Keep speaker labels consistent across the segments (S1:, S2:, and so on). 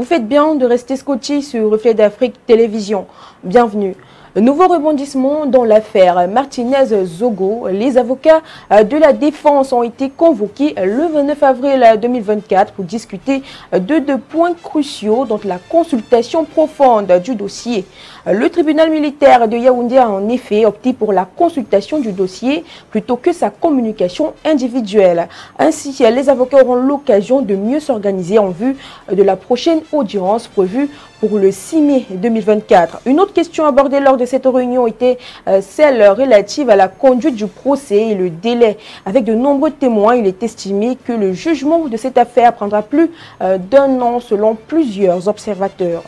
S1: faites bien de rester scotché sur Reflet d'Afrique Télévision. Bienvenue. Nouveau rebondissement dans l'affaire Martinez-Zogo. Les avocats de la défense ont été convoqués le 29 avril 2024 pour discuter de deux points cruciaux, dont la consultation profonde du dossier. Le tribunal militaire de Yaoundé a en effet opté pour la consultation du dossier plutôt que sa communication individuelle. Ainsi, les avocats auront l'occasion de mieux s'organiser en vue de la prochaine audience prévue pour le 6 mai 2024. Une autre question abordée lors de cette réunion était celle relative à la conduite du procès et le délai. Avec de nombreux témoins, il est estimé que le jugement de cette affaire prendra plus d'un an selon plusieurs observateurs.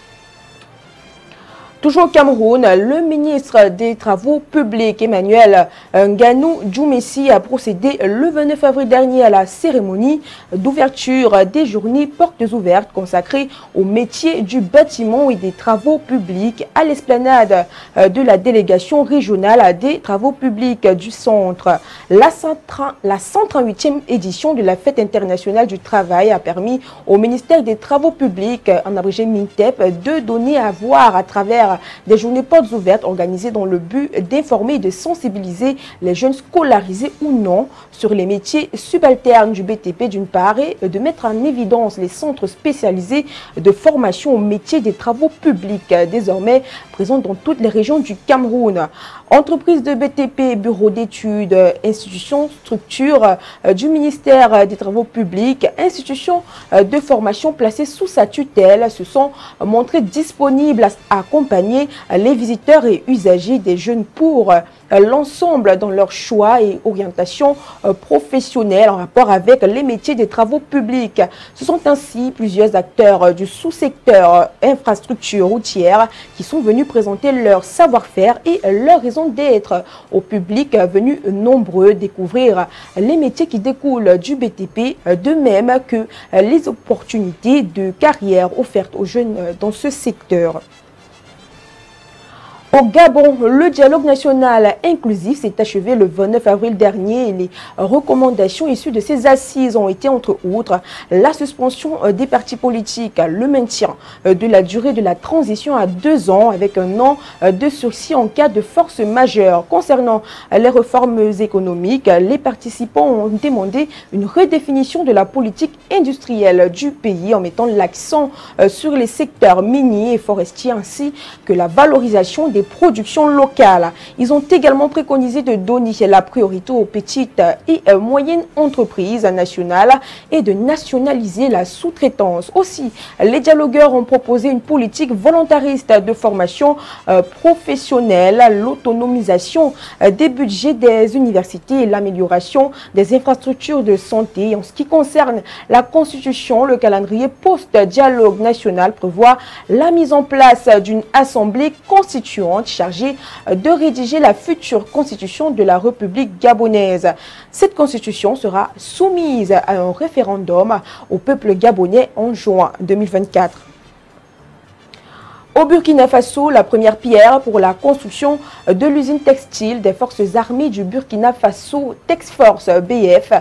S1: Toujours au Cameroun, le ministre des Travaux publics, Emmanuel Nganou Djoumessi, a procédé le 29 avril dernier à la cérémonie d'ouverture des journées portes ouvertes consacrées au métier du bâtiment et des travaux publics à l'esplanade de la délégation régionale des travaux publics du centre. La 138e édition de la Fête internationale du travail a permis au ministère des Travaux publics, en abrégé MINTEP, de donner à voir à travers des journées portes ouvertes organisées dans le but d'informer et de sensibiliser les jeunes scolarisés ou non sur les métiers subalternes du BTP d'une part et de mettre en évidence les centres spécialisés de formation au métier des travaux publics désormais présents dans toutes les régions du Cameroun. Entreprises de BTP, bureaux d'études, institutions, structures du ministère des Travaux publics, institutions de formation placées sous sa tutelle se sont montrées disponibles à accompagner les visiteurs et usagers des jeunes pour l'ensemble dans leur choix et orientation professionnelle en rapport avec les métiers des travaux publics. Ce sont ainsi plusieurs acteurs du sous-secteur infrastructure routière qui sont venus présenter leur savoir-faire et leur raison d'être au public venu nombreux découvrir les métiers qui découlent du BTP, de même que les opportunités de carrière offertes aux jeunes dans ce secteur. Au Gabon, le dialogue national inclusif s'est achevé le 29 avril dernier et les recommandations issues de ces assises ont été entre autres la suspension des partis politiques, le maintien de la durée de la transition à 2 ans avec un an de sursis en cas de force majeure. Concernant les réformes économiques, les participants ont demandé une redéfinition de la politique industrielle du pays en mettant l'accent sur les secteurs miniers et forestiers ainsi que la valorisation des productions locales. Ils ont également préconisé de donner la priorité aux petites et moyennes entreprises nationales et de nationaliser la sous-traitance. Aussi, les dialogueurs ont proposé une politique volontariste de formation professionnelle, l'autonomisation des budgets des universités et l'amélioration des infrastructures de santé. En ce qui concerne la Constitution, le calendrier post-dialogue national prévoit la mise en place d'une assemblée constituante chargée de rédiger la future constitution de la République gabonaise. Cette constitution sera soumise à un référendum au peuple gabonais en juin 2024. Au Burkina Faso, la première pierre pour la construction de l'usine textile des forces armées du Burkina Faso, Texforce BF,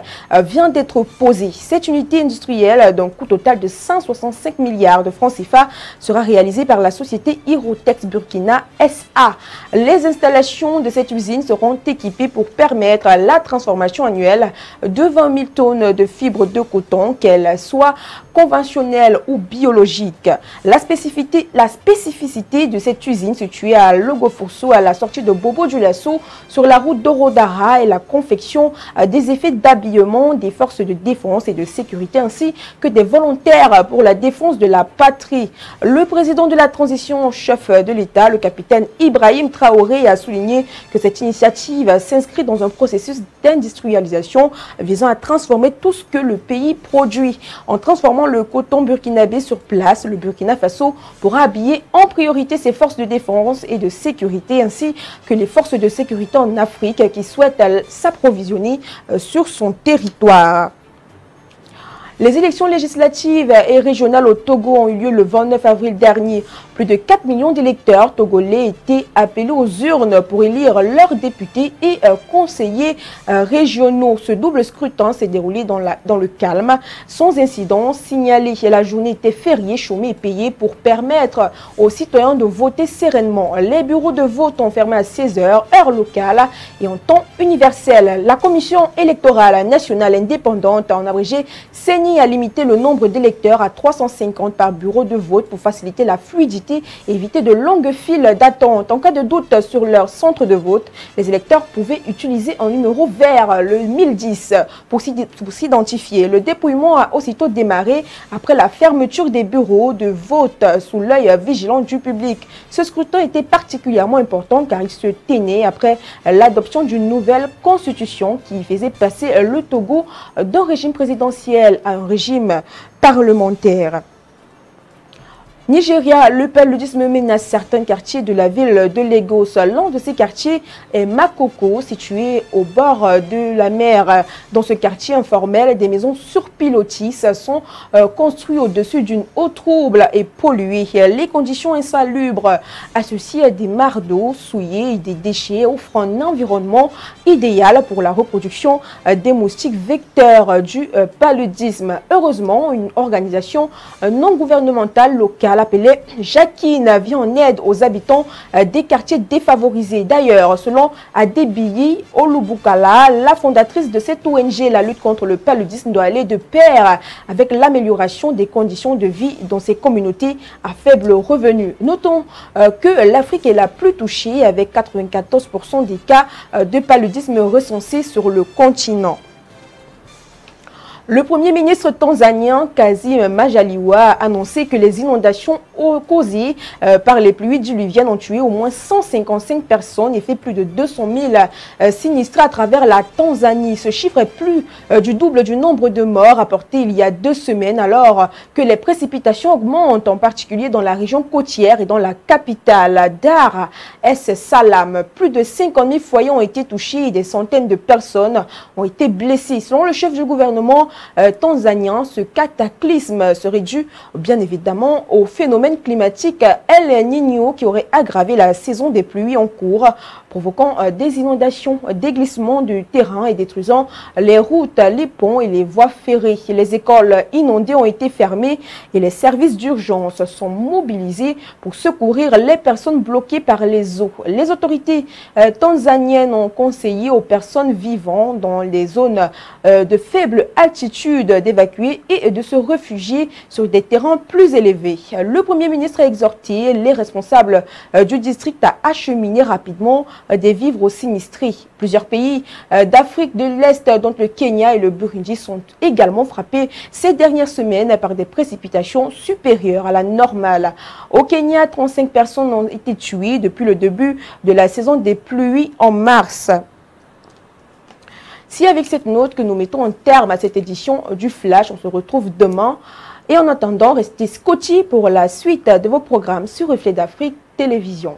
S1: vient d'être posée. Cette unité industrielle d'un coût total de 165 milliards de francs CFA sera réalisée par la société Hirotex Burkina SA. Les installations de cette usine seront équipées pour permettre la transformation annuelle de 20 000 tonnes de fibres de coton, qu'elles soient conventionnelles ou biologiques. La spécificité de cette usine située à Logofosso, à la sortie de Bobo-Dioulasso, sur la route d'Orodara, est la confection des effets d'habillement des forces de défense et de sécurité ainsi que des volontaires pour la défense de la patrie. Le président de la transition chef de l'État, le capitaine Ibrahim Traoré, a souligné que cette initiative s'inscrit dans un processus d'industrialisation visant à transformer tout ce que le pays produit. En transformant le coton burkinabé sur place, le Burkina Faso pourra habiller en priorité ses forces de défense et de sécurité ainsi que les forces de sécurité en Afrique qui souhaitent s'approvisionner sur son territoire. Les élections législatives et régionales au Togo ont eu lieu le 29 avril dernier. Plus de 4 millions d'électeurs togolais étaient appelés aux urnes pour élire leurs députés et conseillers régionaux. Ce double scrutin s'est déroulé dans le calme, sans incident signalé. La journée était fériée, chômée et payée pour permettre aux citoyens de voter sereinement. Les bureaux de vote ont fermé à 16 h, heure locale et en temps universel. La Commission électorale nationale indépendante, en abrégé, CENI, a limité le nombre d'électeurs à 350 par bureau de vote pour faciliter la fluidité et éviter de longues files d'attente. En cas de doute sur leur centre de vote, les électeurs pouvaient utiliser un numéro vert, le 1010, pour s'identifier. Le dépouillement a aussitôt démarré après la fermeture des bureaux de vote sous l'œil vigilant du public. Ce scrutin était particulièrement important car il se tenait après l'adoption d'une nouvelle constitution qui faisait passer le Togo d'un régime présidentiel à un régime parlementaire. Nigeria, le paludisme menace certains quartiers de la ville de Lagos. L'un de ces quartiers est Makoko, situé au bord de la mer. Dans ce quartier informel, des maisons surpilotis sont construites au-dessus d'une eau trouble et polluée. Les conditions insalubres associées à des mares d'eau souillées et des déchets offrent un environnement idéal pour la reproduction des moustiques vecteurs du paludisme. Heureusement, une organisation non gouvernementale locale appelée Jacquine vient en aide aux habitants des quartiers défavorisés. D'ailleurs, selon Adebiyi Olubukala, la fondatrice de cette ONG, la lutte contre le paludisme doit aller de pair avec l'amélioration des conditions de vie dans ces communautés à faible revenu. Notons que l'Afrique est la plus touchée avec 94% des cas de paludisme recensés sur le continent. Le Premier ministre tanzanien Kassim Majaliwa a annoncé que les inondations causées par les pluies diluviennes ont tué au moins 155 personnes et fait plus de 200 000 sinistrés à travers la Tanzanie. Ce chiffre est plus du double du nombre de morts rapportés il y a 2 semaines alors que les précipitations augmentent, en particulier dans la région côtière et dans la capitale Dar es Salaam. Plus de 50 000 foyers ont été touchés et des centaines de personnes ont été blessées. Selon le chef du gouvernement tanzanien, ce cataclysme serait dû bien évidemment au phénomène climatique El Niño qui aurait aggravé la saison des pluies en cours, provoquant des inondations, des glissements du terrain et détruisant les routes, les ponts et les voies ferrées. Les écoles inondées ont été fermées et les services d'urgence sont mobilisés pour secourir les personnes bloquées par les eaux. Les autorités tanzaniennes ont conseillé aux personnes vivant dans les zones de faible altitude d'évacuer et de se réfugier sur des terrains plus élevés. Le Premier ministre a exhorté les responsables du district à acheminer rapidement des vivres aux sinistrés. Plusieurs pays d'Afrique de l'Est, dont le Kenya et le Burundi, sont également frappés ces dernières semaines par des précipitations supérieures à la normale. Au Kenya, 35 personnes ont été tuées depuis le début de la saison des pluies en mars. C'est avec cette note que nous mettons un terme à cette édition du Flash. On se retrouve demain. Et en attendant, restez scotchés pour la suite de vos programmes sur Reflet d'Afrique Télévision.